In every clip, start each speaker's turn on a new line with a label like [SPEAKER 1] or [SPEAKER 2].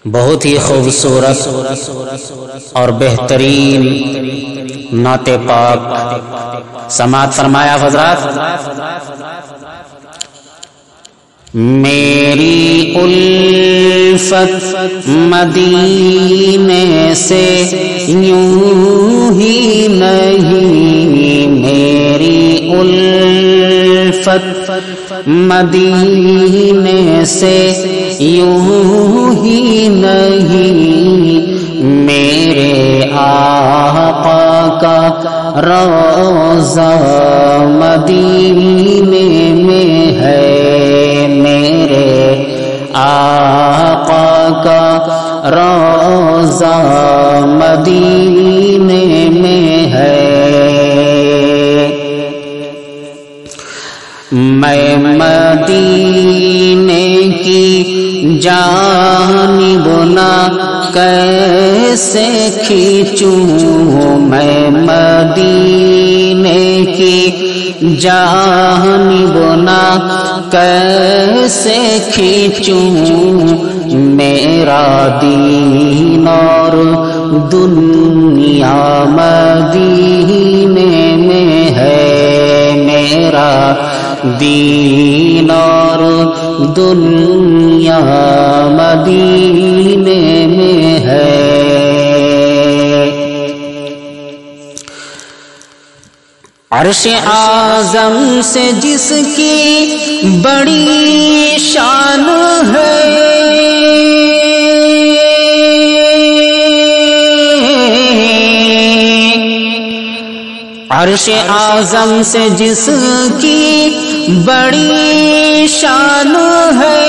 [SPEAKER 1] بہت ہی خوبصورت اور بہترین نعت پاک سماعت فرمایا حضرات۔ میری الفت مدینے سے یوں ہی نہیں، میری الفت مدینے سے یوں ہی نہیں، میرے آقا کا روضہ مدینے میں ہے، میرے آقا کا روضہ مدینے میں ہے۔ میں مدینے کی جانب نہ کیسے کھینچوں، میں مدینے کی جانب نہ کیسے کھینچوں، میرا دین اور دنیا مدینے میں ہے، میرا دین اور دنیا مدینے میں ہے۔ عرش اعظم سے جس کی بڑی شان ہے، عرش اعظم سے جس کی بڑی شان ہے،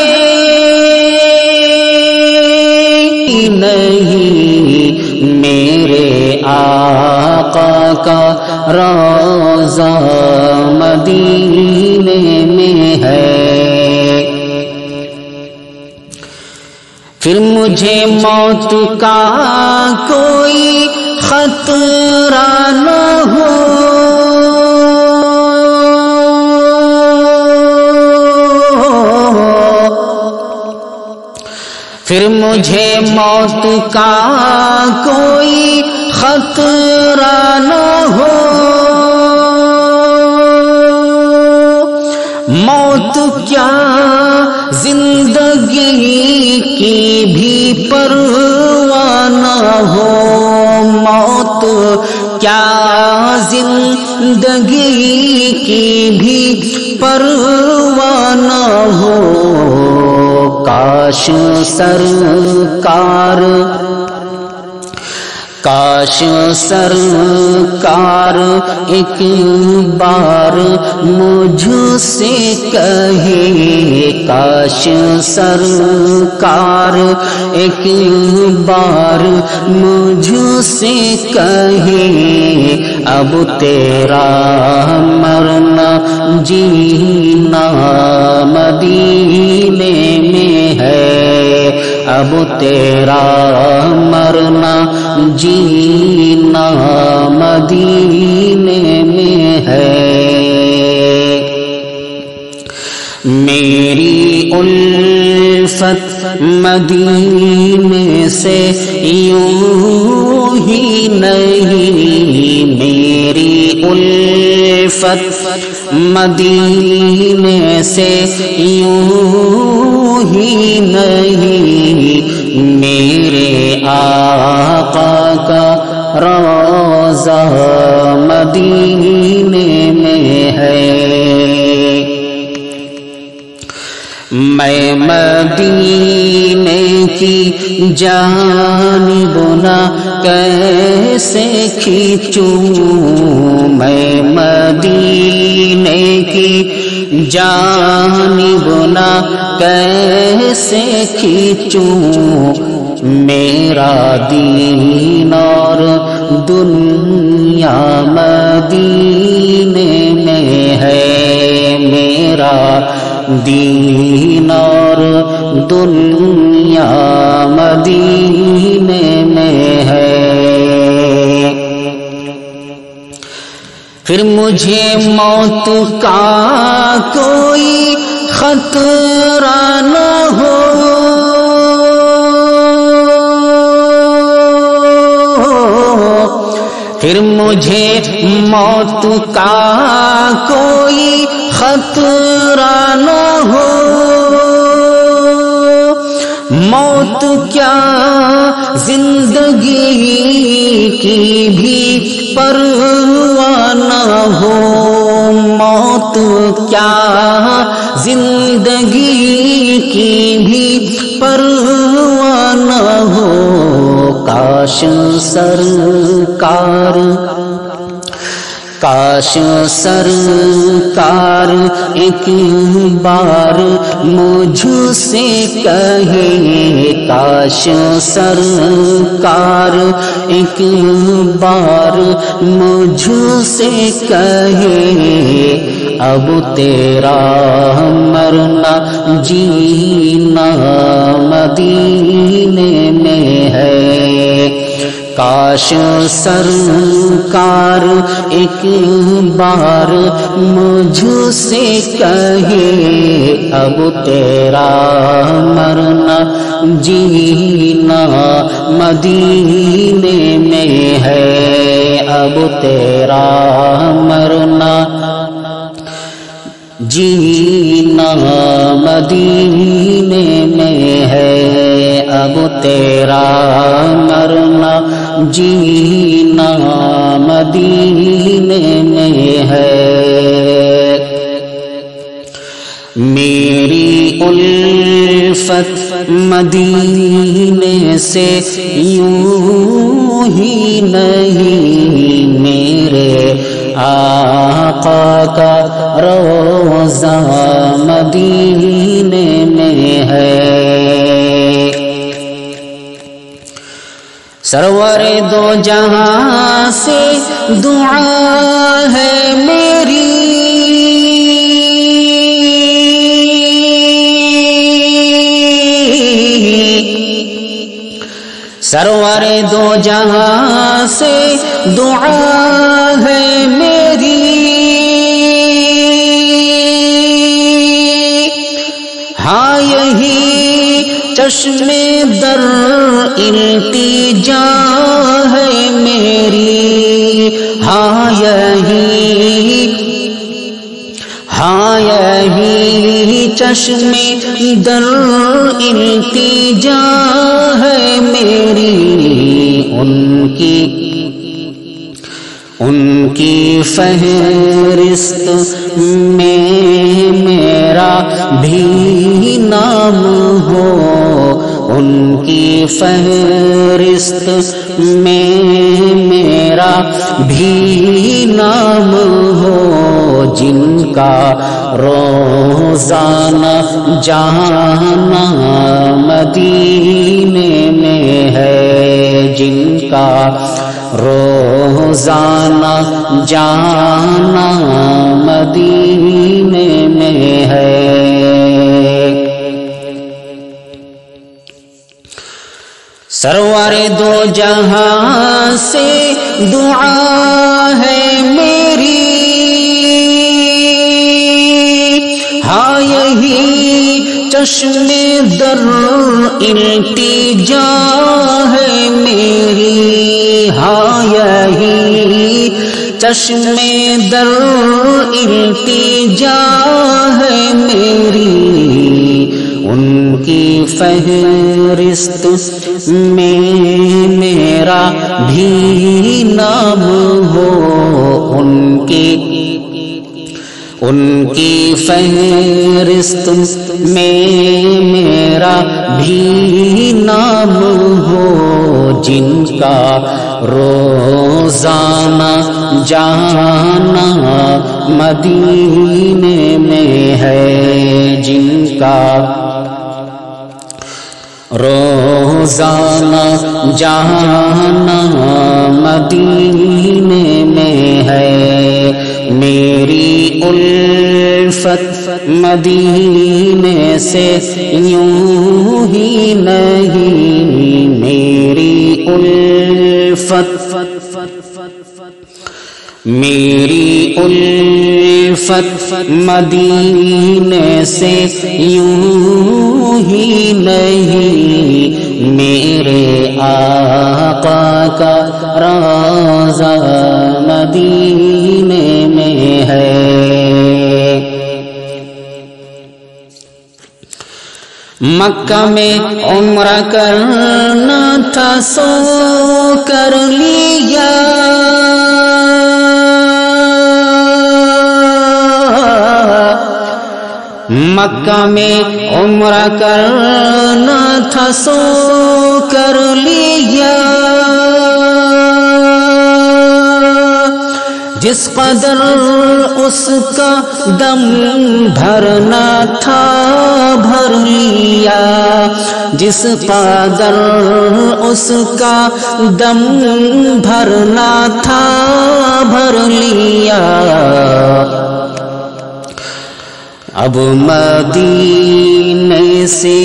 [SPEAKER 1] نہیں میرے آقا کا روضہ مدینے میں ہے۔ پھر مجھے موت کا کوئی خطرہ نہ ہو، پھر مجھے موت کا کوئی خطرہ نہ ہو، موت کیا زندگی کی بھی پرواہ نہ ہو، موت کیا زندگی کی بھی پرواہ نہ ہو، کاش سرکار کاش سرکار ایک بار مجھ سے کہے، کاش سرکار ایک بار مجھ سے کہے، اب تیرا مرنا جینا مدینے میں ہے، اب تیرا مرنا جینا مدینے میں ہے۔ میری الفت مدینے سے یوں ہی نہیں، میری الفت مدینے سے یوں ہی نہیں، میرے آقا کا روضہ مدینے میں ہے۔ میں مدینے کی جانب نہ کیسے کھینچوں، میں مدینے کی جانب نہ کیسے کھینچوں، میرا دین اور دنیا مدینے میں ہے، میرا دین اور دنیا مدینے میں ہے۔ پھر مجھے موت کا کوئی خطرہ نہ ہو، پھر مجھے موت کا کوئی خطرہ نہ ہو، موت کیا زندگی کی بھی پرواہ نہ ہو، موت کیا زندگی کی بھی پرواہ نہ ہو، کاش سرکار ایک بار مجھ سے کہے، کاش سرکار ایک بار مجھ سے کہے، اب تیرا مرنا جینا مدینے میں ہے، کاش سرکار ایک بار مجھ سے کہے، اب تیرا مرنا جینا مدینے میں ہے، اب تیرا مرنا جینا مدینے میں ہے، اب تیرا مرنا جینا مدینے میں ہے، میری الفت مدینے سے یوں ہی نہیں، میرے آقا کا روضہ مدینے میں ہے، سرور دو جہاں سے دعا ہے میری، سرور دو جہاں سے دعا ہے میری، ہاں یہی چشم در التجا ہے میری، ہاں یہی چشم در التجا ہے میری، ان کی فہرست میں میرا بھی نام ہو، ان کی فہرست میں میرا بھی نام ہو، جن کا روزانہ جانا مدینے میں ہے، جن کا روزانہ جانا مدینے میں ہے، سرور دو جہاں سے دعا ہے میری، ہاں یہی چشم در التجا ہے میری، ہاں یہی چشم در التجا ہے میری، ان کی فہرست میں میرا بھی نام ہو، ان کی فہرست میں میرا بھی نام ہو، جن کا روزانہ جانا مدینے میں ہے، جن کا روزانہ جانا مدینے میں ہے، میری الفت مدینے سے یوں ہی نہیں، میری الفت میری الفت مدینے سے یوں ہی نہیں، میرے آقا کا روضہ مدینے میں ہے۔ مکہ میں عمرہ کرنا تھا سو کر لیا، مکہ میں عمرہ کرنا تھا سو کر لیا، جس قدر اس کا دم بھرنا تھا بھر لیا، جس قدر اس کا دم بھرنا تھا بھر لیا۔ اب مدینے سے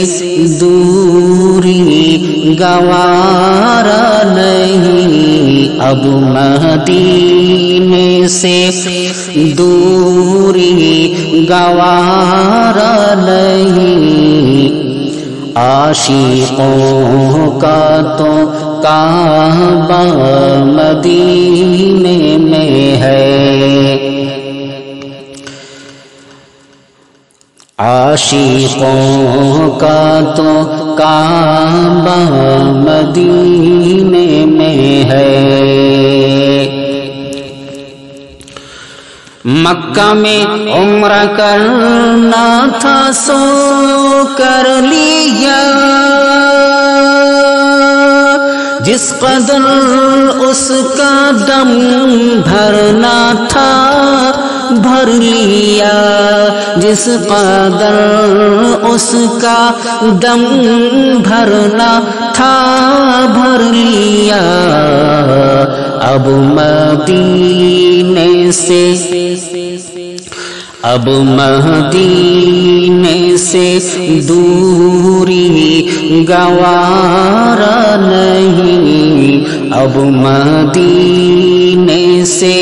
[SPEAKER 1] دوری گوارا نہیں، اب مدینے سے دوری گوارا نہیں، عاشقوں کا تو کعبہ مدینے میں ہے، عاشقوں کا تو کعبہ مدینے میں ہے۔ مکہ میں عمرہ کرنا تھا سو کر لیا، جس قدر اس کا دم بھرنا تھا بھر لیا، جس قدر اس کا دم بھرنا تھا بھر لیا۔ اب مدینے سے اب مدینے سے دوری گوارا نہیں، اب مدینے سے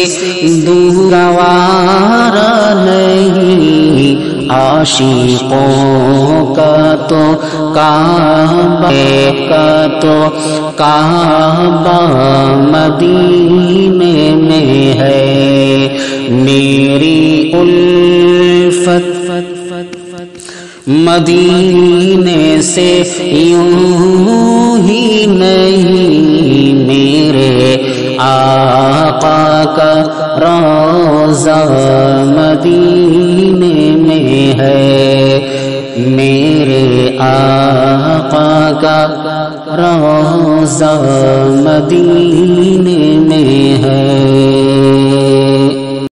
[SPEAKER 1] دور گوارا نہیں، عاشقوں کا تو کعبہ مدینے میں ہے۔ میری الفت مدینے سے یوں ہی نہیں، میرے آقا کا روضہ مدینے میں ہے، میرے آقا کا روضہ مدینے میں ہے۔